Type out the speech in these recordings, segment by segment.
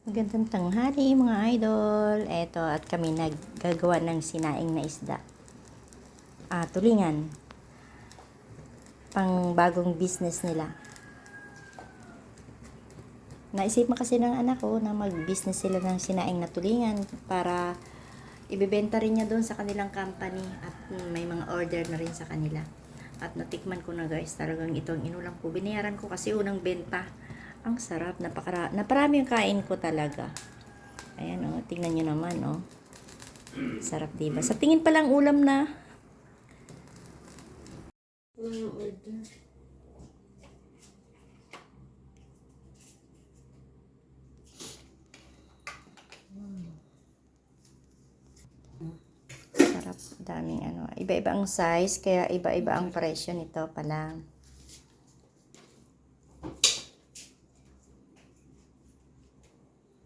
Magandang tanghali mga idol. Eto at kami naggagawa ng sinaing na isda. Tulingan. Pang bagong business nila. Naisipan kasi ng anak ko na mag-business sila ng sinaing na tulingan para ibebenta rin niya doon sa kanilang company at may mga order na rin sa kanila. At natikman ko na guys, talagang ito ang inulam ko. Binayaran ko kasi unang benta. Ang sarap, naparami yung kain ko talaga. Ayan o, tingnan nyo naman o. Sarap diba? Sa tingin pa lang ulam na. Order. Sarap, daming ano. Iba-iba ang size, kaya iba-iba ang presyo nito pa lang.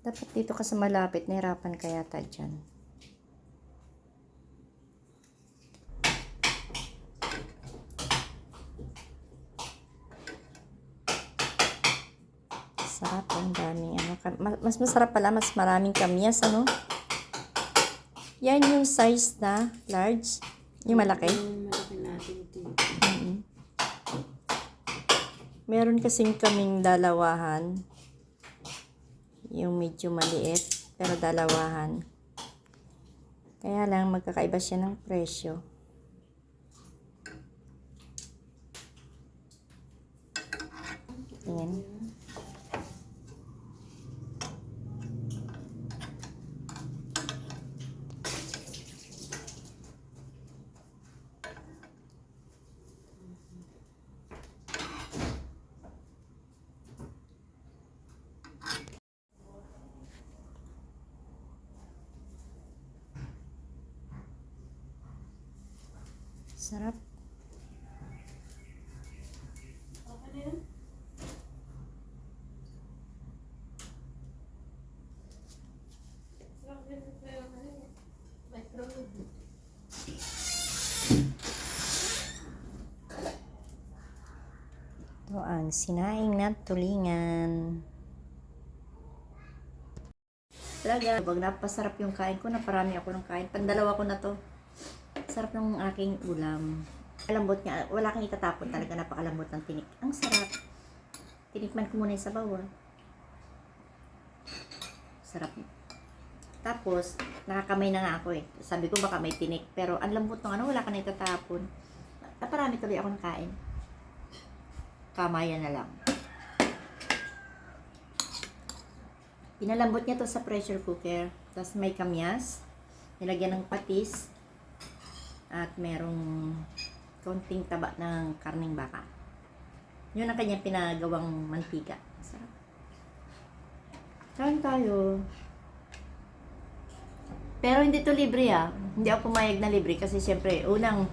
Dapat dito ka sa malapit, nahirapan ka yata dyan. Sarap, ang daming ano. Mas masarap pala, mas maraming kamyas, ano. Yan yung size na large. Yung malaki. Yung malaki natin ito. Meron kasing kaming dalawahan. Yung medyo maliit, pero dalawahan. Kaya lang, magkakaiba siya ng presyo. Ayan. Sarap. Ito ang sinaing na tulingan. Talaga, pag napasarap yung kain ko, naparami ako ng kain. Pandalawa ko na to. Sarap ng aking ulam. Kalambot niya. Wala kang itatapon talaga. Napakalambot ng tinik. Ang sarap. Tinikman ko muna yung sabaw. Sarap. Tapos, nakakamay na nga ako eh. Sabi ko baka may tinik. Pero ang lambot ng ano, wala ka na itatapon. Naparami tuloy ako ng kain. Kamayan na lang. Pinalambot niya to sa pressure cooker. Tapos may kamyas. Nilagyan ng patis. At merong konting taba ng karning baka. Yun ang kanyang pinagawang mantika. Sarap. Kain tayo. Pero hindi to libre ah. Hindi ako pumayag na libre kasi syempre unang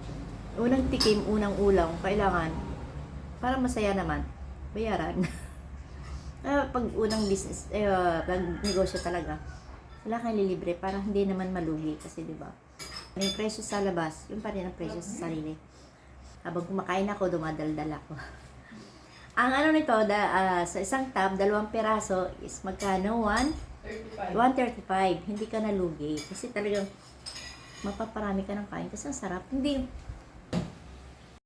tikim, unang ulam, kailangan para masaya naman, bayaran. Pag unang business, pag negosyo talaga, wala kang lilibre para hindi naman malugi kasi di ba? Yung presyo sa labas, yung pa rin ang presyo sa sarili. Habang kumakain ako, dumadaldal ako. Ang ano nito, sa isang tab, 2 piraso is magkano? 135. Hindi ka nalugi. Kasi talagang mapaparami ka ng kain. Kasi ang sarap. Hindi,